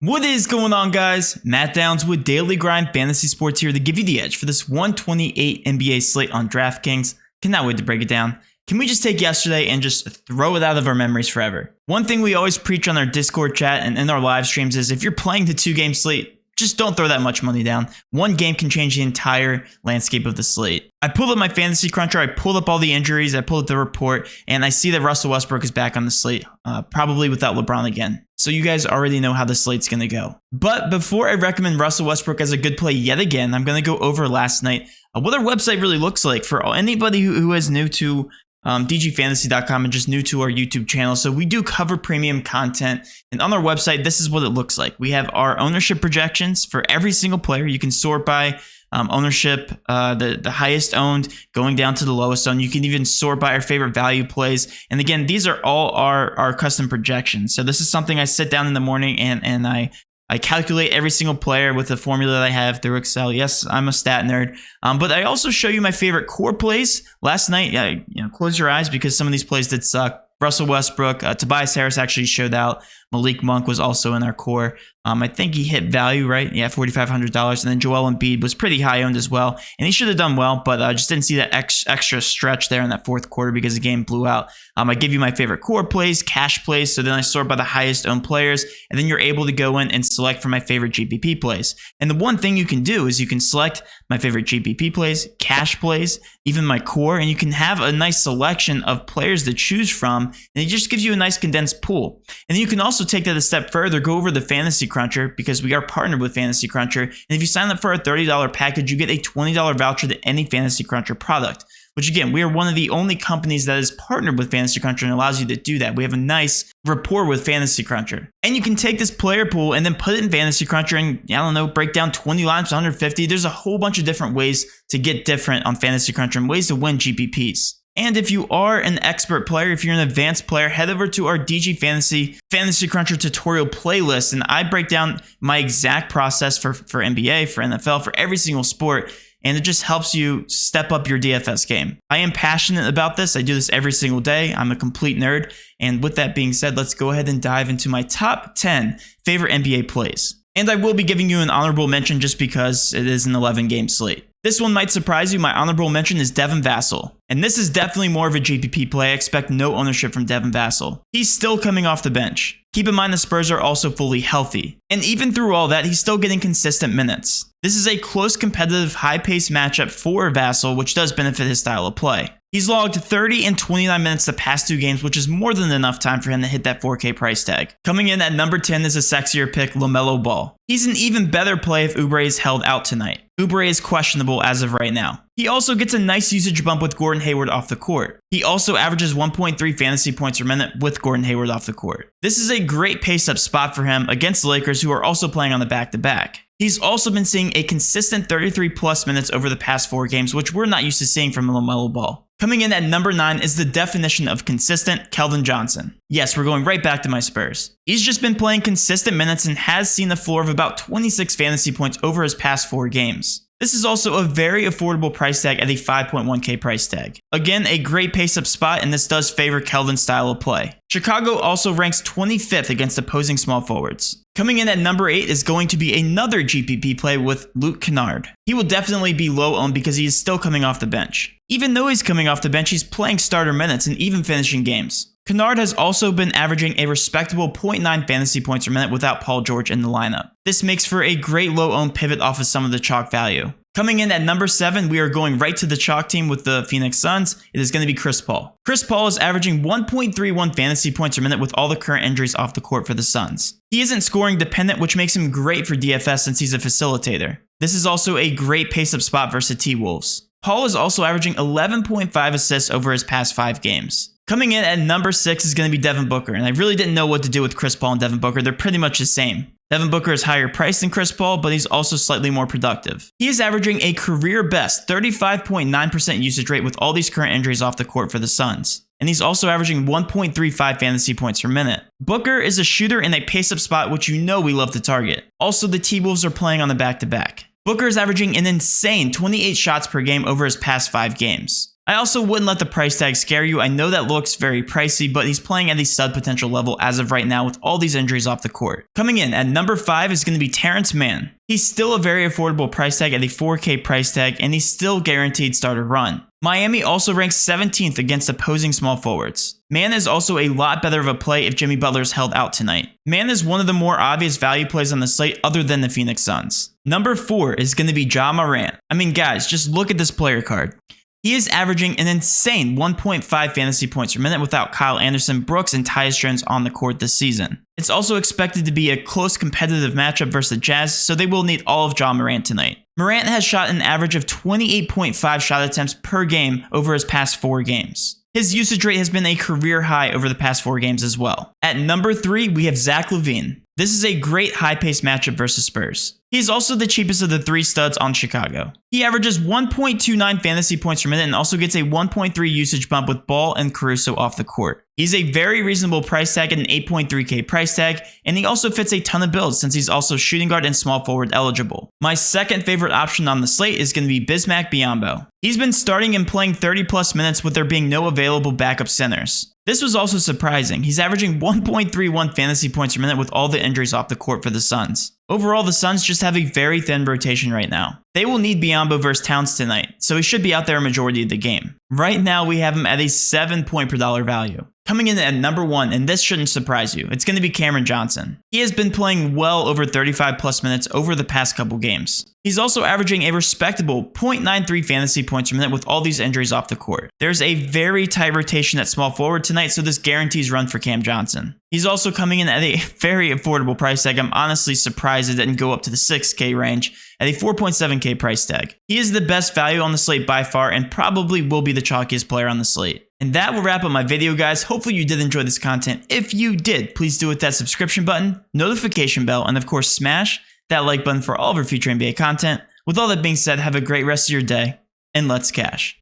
What is going on, guys? Matt Downs with Daily Grind Fantasy Sports here to give you the edge for this 128 NBA slate on Draftkings. Cannot wait to break it down. Can we just take yesterday and just throw it out of our memories forever? One thing we always preach on our Discord chat and in our live streams is if you're playing the 2-game slate, just don't throw that much money down. One game can change the entire landscape of the slate. I pulled up my fantasy cruncher, I pulled up all the injuries, I pulled up the report, and I see that Russell Westbrook is back on the slate, probably without LeBron again. So you guys already know how the slate's going to go. But before I recommend Russell Westbrook as a good play yet again, I'm going to go over last night what our website really looks like for anybody who is new to dgfantasy.com and just new to our YouTube channel. So we do cover premium content, and on our website, this is what it looks like. We have our ownership projections for every single player. You can sort by ownership, the highest owned going down to the lowest owned. You can even sort by our favorite value plays. And again, these are all our custom projections. So this is something I sit down in the morning and I calculate every single player with the formula that I have through Excel. Yes, I'm a stat nerd. But I also show you my favorite core plays. Last night, close your eyes because some of these plays did suck. Russell Westbrook, Tobias Harris actually showed out. Malik Monk was also in our core. I think he hit value, right? Yeah, $4,500. And then Joel Embiid was pretty high owned as well. And he should have done well, but I just didn't see that extra stretch there in that fourth quarter because the game blew out. I give you my favorite core plays, cash plays. So then I sort by the highest owned players. And then you're able to go in and select for my favorite GPP plays. And the one thing you can do is you can select my favorite GPP plays, cash plays, even my core. And you can have a nice selection of players to choose from. And it just gives you a nice condensed pool. And then you can also take that a step further, go over the Fantasy Cruncher because we are partnered with Fantasy Cruncher. And if you sign up for a $30 package, you get a $20 voucher to any Fantasy Cruncher product, which again, we are one of the only companies that is partnered with Fantasy Cruncher and allows you to do that. We have a nice rapport with Fantasy Cruncher. And you can take this player pool and then put it in Fantasy Cruncher and, I don't know, break down 20 lines to 150. There's a whole bunch of different ways to get different on Fantasy Cruncher and ways to win GPPs. And if you are an expert player, if you're an advanced player, head over to our DG Fantasy Cruncher tutorial playlist, and I break down my exact process for NBA, for NFL, for every single sport, and it just helps you step up your DFS game. I am passionate about this. I do this every single day. I'm a complete nerd. And with that being said, let's go ahead and dive into my top 10 favorite NBA plays. And I will be giving you an honorable mention just because it is an 11-game slate. This one might surprise you. My honorable mention is Devin Vassell. And this is definitely more of a GPP play. I expect no ownership from Devin Vassell. He's still coming off the bench. Keep in mind the Spurs are also fully healthy. And even through all that, he's still getting consistent minutes. This is a close, competitive, high-paced matchup for Vassell, which does benefit his style of play. He's logged 30 and 29 minutes the past 2 games, which is more than enough time for him to hit that 4K price tag. Coming in at number 10 is a sexier pick, LaMelo Ball. He's an even better play if Oubre is held out tonight. Oubre is questionable as of right now. He also gets a nice usage bump with Gordon Hayward off the court. He also averages 1.3 fantasy points per minute with Gordon Hayward off the court. This is a great pace-up spot for him against the Lakers, who are also playing on the back-to-back. He's also been seeing a consistent 33-plus minutes over the past 4 games, which we're not used to seeing from LaMelo Ball. Coming in at number 9 is the definition of consistent, Keldon Johnson. Yes, we're going right back to my Spurs. He's just been playing consistent minutes and has seen a floor of about 26 fantasy points over his past 4 games. This is also a very affordable price tag at a 5.1K price tag. Again, a great pace-up spot, and this does favor Keldon's style of play. Chicago also ranks 25th against opposing small forwards. Coming in at number 8 is going to be another GPP play with Luke Kennard. He will definitely be low owned because he is still coming off the bench. Even though he's coming off the bench, he's playing starter minutes and even finishing games. Kennard has also been averaging a respectable 0.9 fantasy points per minute without Paul George in the lineup. This makes for a great low-owned pivot off of some of the chalk value. Coming in at number 7, we are going right to the chalk team with the Phoenix Suns. It is going to be Chris Paul. Chris Paul is averaging 1.31 fantasy points per minute with all the current injuries off the court for the Suns. He isn't scoring dependent, which makes him great for DFS since he's a facilitator. This is also a great pace-up spot versus T-Wolves. Paul is also averaging 11.5 assists over his past 5 games. Coming in at number 6 is going to be Devin Booker, and I really didn't know what to do with Chris Paul and Devin Booker. They're pretty much the same. Devin Booker is higher priced than Chris Paul, but he's also slightly more productive. He is averaging a career best 35.9% usage rate with all these current injuries off the court for the Suns. And he's also averaging 1.35 fantasy points per minute. Booker is a shooter in a pace-up spot, which you know we love to target. Also, the T-Wolves are playing on the back-to-back. Booker is averaging an insane 28 shots per game over his past 5 games. I also wouldn't let the price tag scare you. I know that looks very pricey, but he's playing at the stud potential level as of right now with all these injuries off the court. Coming in at number 5 is going to be Terrence Mann. He's still a very affordable price tag at the 4K price tag, and he's still guaranteed starter run. Miami also ranks 17th against opposing small forwards. Mann is also a lot better of a play if Jimmy Butler is held out tonight. Mann is one of the more obvious value plays on the slate other than the Phoenix Suns. Number 4 is going to be Ja Morant. I mean, guys, just look at this player card. He is averaging an insane 1.5 fantasy points per minute without Kyle Anderson, Brooks, and Tyus Jones on the court this season. It's also expected to be a close competitive matchup versus the Jazz, so they will need all of Ja Morant tonight. Morant has shot an average of 28.5 shot attempts per game over his past 4 games. His usage rate has been a career high over the past 4 games as well. At number 3, we have Zach LaVine. This is a great high-paced matchup versus Spurs. He is also the cheapest of the 3 studs on Chicago. He averages 1.29 fantasy points per minute and also gets a 1.3 usage bump with Ball and Caruso off the court. He's a very reasonable price tag at an 8.3K price tag, and he also fits a ton of builds since he's also shooting guard and small forward eligible. My second favorite option on the slate is going to be Bismack Biyombo. He's been starting and playing 30 plus minutes with there being no available backup centers. This was also surprising. He's averaging 1.31 fantasy points per minute with all the injuries off the court for the Suns. Overall, the Suns just have a very thin rotation right now. They will need Biyombo versus Towns tonight, so he should be out there a majority of the game. Right now, we have him at a 7 point per dollar value. Coming in at number 1, and this shouldn't surprise you, it's going to be Cameron Johnson. He has been playing well over 35 plus minutes over the past couple games. He's also averaging a respectable 0.93 fantasy points per minute with all these injuries off the court. There's a very tight rotation at small forward tonight, so this guarantees run for Cam Johnson. He's also coming in at a very affordable price tag. I'm honestly surprised it didn't go up to the 6K range at a 4.7K price tag. He is the best value on the slate by far and probably will be the chalkiest player on the slate. And that will wrap up my video, guys. Hopefully you did enjoy this content. If you did, please do hit that subscription button, notification bell, and of course smash that like button for all of our future NBA content. With all that being said, have a great rest of your day, and let's cash.